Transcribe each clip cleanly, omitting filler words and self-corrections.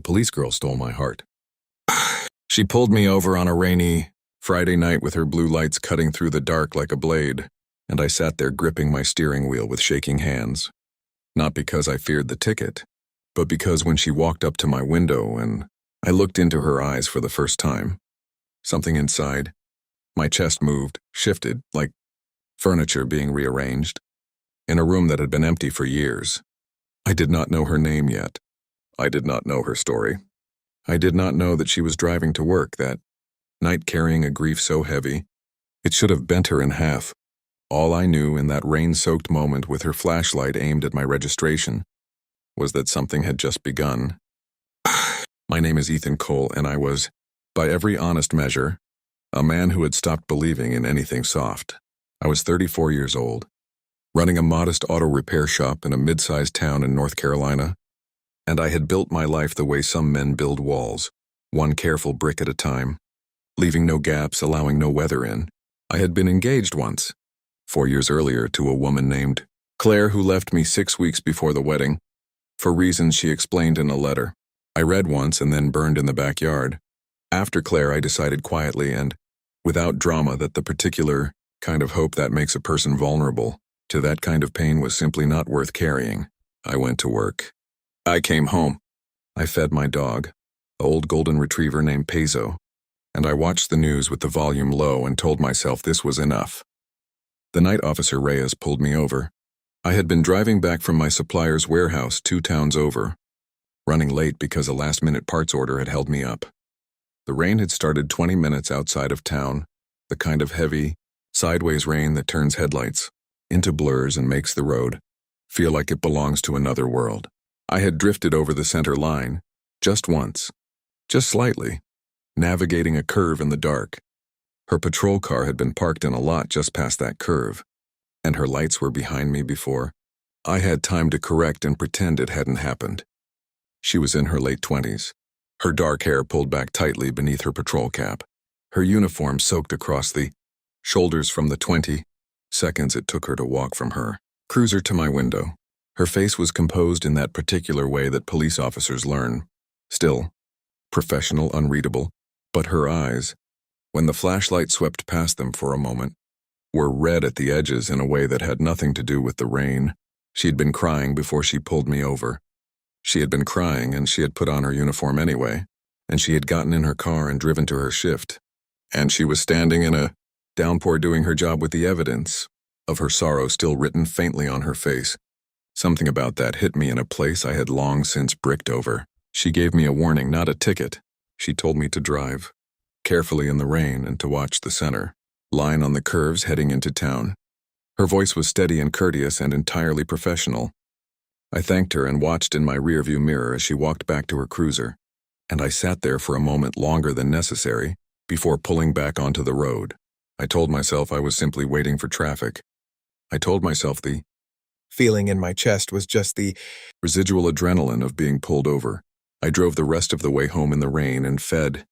police girl stole my heart. She pulled me over on a rainy Friday night with her blue lights cutting through the dark like a blade, and I sat there gripping my steering wheel with shaking hands. Not because I feared the ticket, but because when she walked up to my window and I looked into her eyes for the first time, something inside, my chest moved, shifted, like furniture being rearranged, in a room that had been empty for years. I did not know her name yet. I did not know her story. I did not know that she was driving to work that night carrying a grief so heavy, it should have bent her in half. All I knew in that rain-soaked moment with her flashlight aimed at my registration was that something had just begun. My name is Ethan Cole, and I was, by every honest measure, a man who had stopped believing in anything soft. I was 34 years old, running a modest auto repair shop in a mid-sized town in North Carolina, and I had built my life the way some men build walls, one careful brick at a time, leaving no gaps, allowing no weather in. I had been engaged once, 4 years earlier, to a woman named Claire who left me 6 weeks before the wedding, for reasons she explained in a letter I read once and then burned in the backyard. After Claire, I decided quietly and without drama that the particular kind of hope that makes a person vulnerable to that kind of pain was simply not worth carrying. I went to work. I came home. I fed my dog, an old golden retriever named Peso, and I watched the news with the volume low and told myself this was enough. The night Officer Reyes pulled me over. I had been driving back from my supplier's warehouse 2 towns over, running late because a last-minute parts order had held me up. The rain had started 20 minutes outside of town, the kind of heavy, sideways rain that turns headlights into blurs and makes the road feel like it belongs to another world. I had drifted over the center line, just once, just slightly, navigating a curve in the dark. Her patrol car had been parked in a lot just past that curve, and her lights were behind me before I had time to correct and pretend it hadn't happened. She was in her late 20s, her dark hair pulled back tightly beneath her patrol cap, her uniform soaked across the shoulders from the 20 seconds it took her to walk from her cruiser to my window. Her face was composed in that particular way that police officers learn. Still, professional, unreadable, but her eyes, when the flashlight swept past them for a moment, were red at the edges in a way that had nothing to do with the rain. She had been crying before she pulled me over. She had been crying and she had put on her uniform anyway, and she had gotten in her car and driven to her shift, and she was standing in a downpour doing her job with the evidence of her sorrow still written faintly on her face. Something about that hit me in a place I had long since bricked over. She gave me a warning, not a ticket. She told me to drive carefully in the rain and to watch the center line on the curves heading into town. Her voice was steady and courteous and entirely professional. I thanked her and watched in my rearview mirror as she walked back to her cruiser, and I sat there for a moment longer than necessary before pulling back onto the road. I told myself I was simply waiting for traffic. I told myself the feeling in my chest was just the residual adrenaline of being pulled over. I drove the rest of the way home in the rain and fed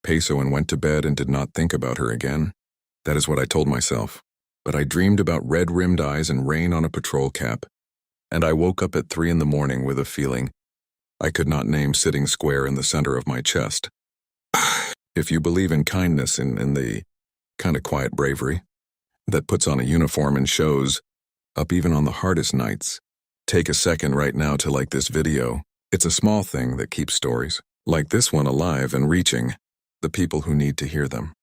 Peso and went to bed and did not think about her again. That is what I told myself. But I dreamed about red-rimmed eyes and rain on a patrol cap, and I woke up at 3 a.m. with a feeling I could not name sitting square in the center of my chest. If you believe in kindness and the kind of quiet bravery that puts on a uniform and shows up even on the hardest nights, take a second right now to like this video. It's a small thing that keeps stories like this one alive and reaching the people who need to hear them.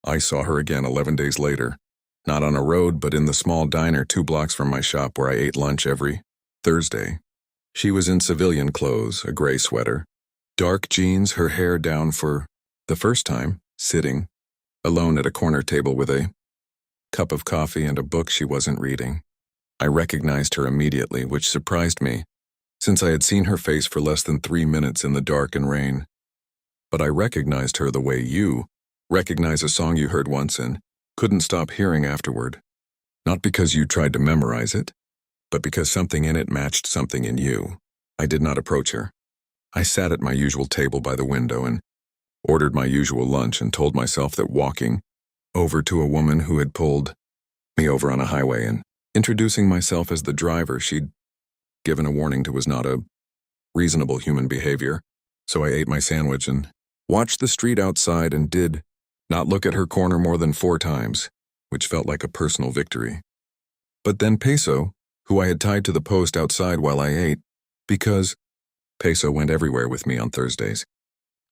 I saw her again 11 days later, not on a road but in the small diner 2 blocks from my shop where I ate lunch every Thursday. She was in civilian clothes, a gray sweater, dark jeans, her hair down for the first time, sitting alone at a corner table with a cup of coffee and a book she wasn't reading. I recognized her immediately, which surprised me, since I had seen her face for less than 3 minutes in the dark and rain. But I recognized her the way you recognize a song you heard once and couldn't stop hearing afterward. Not because you tried to memorize it, but because something in it matched something in you. I did not approach her. I sat at my usual table by the window and ordered my usual lunch and told myself that walking over to a woman who had pulled me over on a highway and introducing myself as the driver she'd given a warning to was not a reasonable human behavior, so I ate my sandwich and watched the street outside and did not look at her corner more than 4 times, which felt like a personal victory. But then Peso, who I had tied to the post outside while I ate, because Peso went everywhere with me on Thursdays,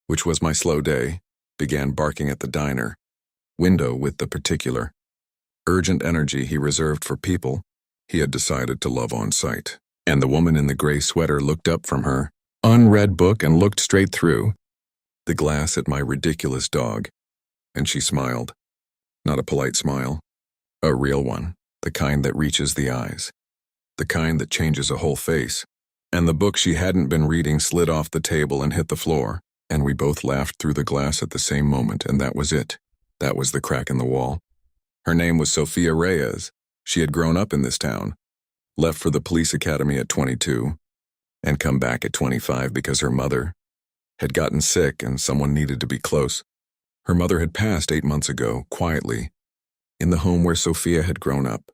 which was my slow day, began barking at the diner window with the particular urgent energy he reserved for people he had decided to love on sight. And the woman in the gray sweater looked up from her unread book and looked straight through the glass at my ridiculous dog, and she smiled. Not a polite smile, a real one, the kind that reaches the eyes, the kind that changes a whole face. And the book she hadn't been reading slid off the table and hit the floor, and we both laughed through the glass at the same moment, and that was it. That was the crack in the wall. Her name was Sofia Reyes. She had grown up in this town, left for the police academy at 22, and come back at 25 because her mother had gotten sick and someone needed to be close. Her mother had passed 8 months ago, quietly, in the home where Sofia had grown up.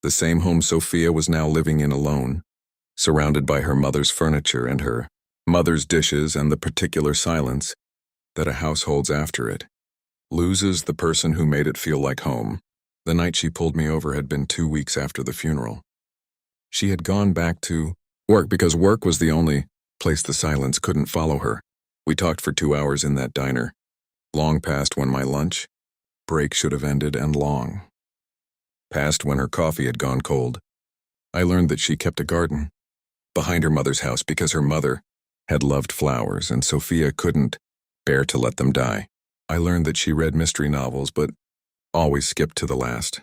The same home Sofia was now living in alone, surrounded by her mother's furniture and her mother's dishes and the particular silence that a house holds after it loses the person who made it feel like home. The night she pulled me over had been 2 weeks after the funeral. She had gone back to work because work was the only place the silence couldn't follow her. We talked for 2 hours in that diner, long past when my lunch break should have ended and long past when her coffee had gone cold. I learned that she kept a garden behind her mother's house because her mother had loved flowers and Sofia couldn't bear to let them die. I learned that she read mystery novels but always skipped to the last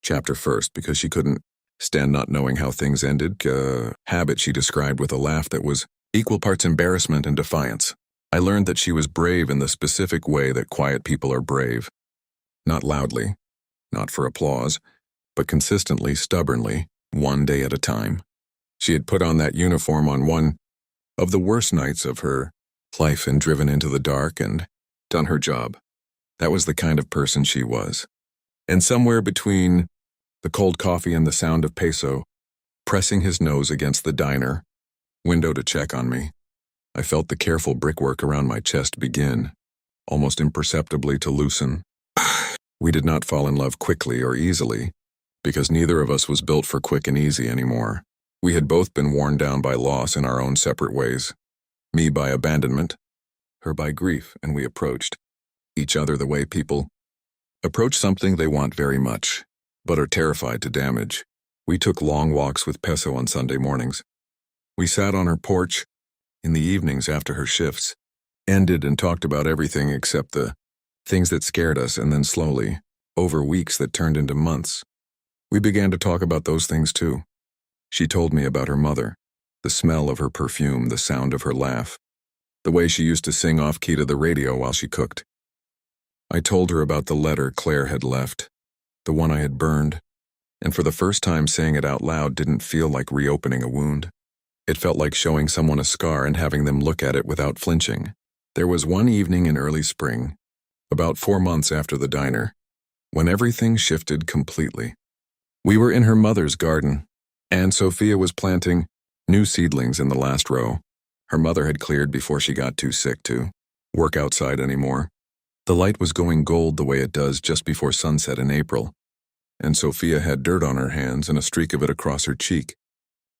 chapter first because she couldn't stand not knowing how things ended, a habit she described with a laugh that was equal parts embarrassment and defiance. I learned that she was brave in the specific way that quiet people are brave. Not loudly, not for applause, but consistently, stubbornly, one day at a time. She had put on that uniform on one of the worst nights of her life and driven into the dark and done her job. That was the kind of person she was. And somewhere between the cold coffee and the sound of Peso pressing his nose against the diner window to check on me, I felt the careful brickwork around my chest begin, almost imperceptibly, to loosen. We did not fall in love quickly or easily, because neither of us was built for quick and easy anymore. We had both been worn down by loss in our own separate ways. Me by abandonment, her by grief, and we approached each other the way people approach something they want very much, but are terrified to damage. We took long walks with Peso on Sunday mornings. We sat on her porch in the evenings after her shifts, ended and talked about everything except the things that scared us, and then slowly, over weeks that turned into months, we began to talk about those things too. She told me about her mother, the smell of her perfume, the sound of her laugh, the way she used to sing off-key to the radio while she cooked. I told her about the letter Claire had left, the one I had burned, and for the first time saying it out loud didn't feel like reopening a wound. It felt like showing someone a scar and having them look at it without flinching. There was one evening in early spring, about 4 months after the diner, when everything shifted completely. We were in her mother's garden, and Sofia was planting new seedlings in the last row. Her mother had cleared before she got too sick to work outside anymore. The light was going gold the way it does just before sunset in April, and Sofia had dirt on her hands and a streak of it across her cheek,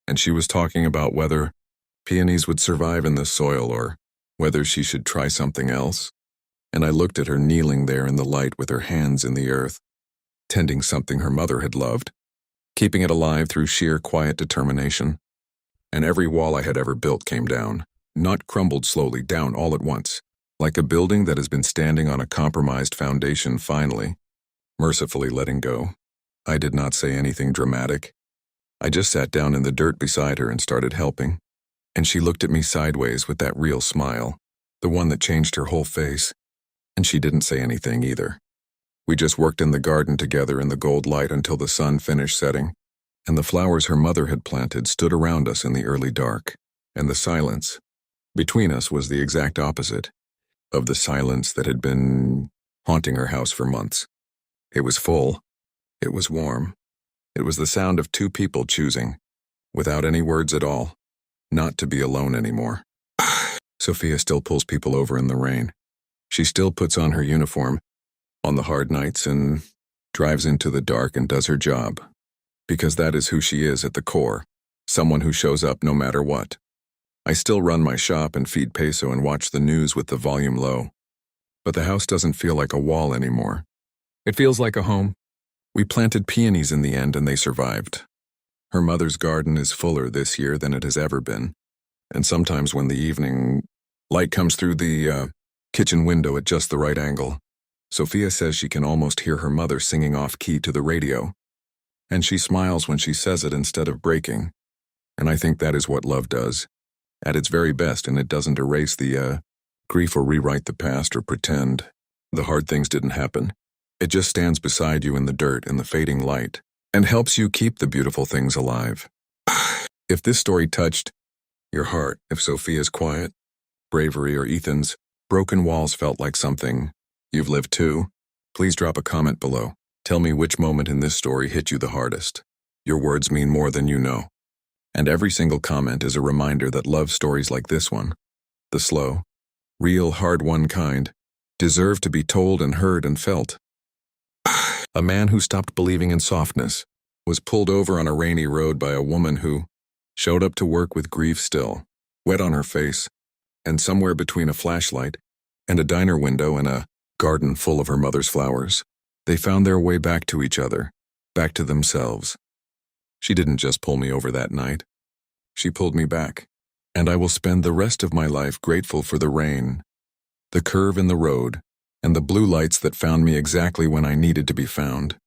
and she was talking about whether peonies would survive in this soil or whether she should try something else. And I looked at her kneeling there in the light with her hands in the earth, tending something her mother had loved, keeping it alive through sheer quiet determination. And every wall I had ever built came down, not crumbled slowly, down all at once, like a building that has been standing on a compromised foundation finally, mercifully letting go. I did not say anything dramatic. I just sat down in the dirt beside her and started helping, and she looked at me sideways with that real smile, the one that changed her whole face, and she didn't say anything either. We just worked in the garden together in the gold light until the sun finished setting, and the flowers her mother had planted stood around us in the early dark, and the silence between us was the exact opposite of the silence that had been haunting her house for months. It was full. It was warm. It was the sound of two people choosing, without any words at all, not to be alone anymore. Sofia still pulls people over in the rain. She still puts on her uniform on the hard nights and drives into the dark and does her job. Because that is who she is at the core, someone who shows up no matter what. I still run my shop and feed peso and watch the news with the volume low. But the house doesn't feel like a wall anymore. It feels like a home. We planted peonies in the end and they survived. Her mother's garden is fuller this year than it has ever been. And sometimes when the evening light comes through the kitchen window at just the right angle, Sofia says she can almost hear her mother singing off-key to the radio. And she smiles when she says it instead of breaking. And I think that is what love does, at its very best, and it doesn't erase the grief or rewrite the past or pretend the hard things didn't happen. It just stands beside you in the dirt in the fading light and helps you keep the beautiful things alive. If this story touched your heart, if Sofia's quiet bravery or Ethan's broken walls felt like something you've lived too, please drop a comment below. Tell me which moment in this story hit you the hardest. Your words mean more than you know. And every single comment is a reminder that love stories like this one, the slow, real, hard-won kind, deserve to be told and heard and felt. A man who stopped believing in softness was pulled over on a rainy road by a woman who showed up to work with grief still, wet on her face, and somewhere between a flashlight and a diner window and a garden full of her mother's flowers, they found their way back to each other, back to themselves. She didn't just pull me over that night. She pulled me back, and I will spend the rest of my life grateful for the rain, the curve in the road, and the blue lights that found me exactly when I needed to be found.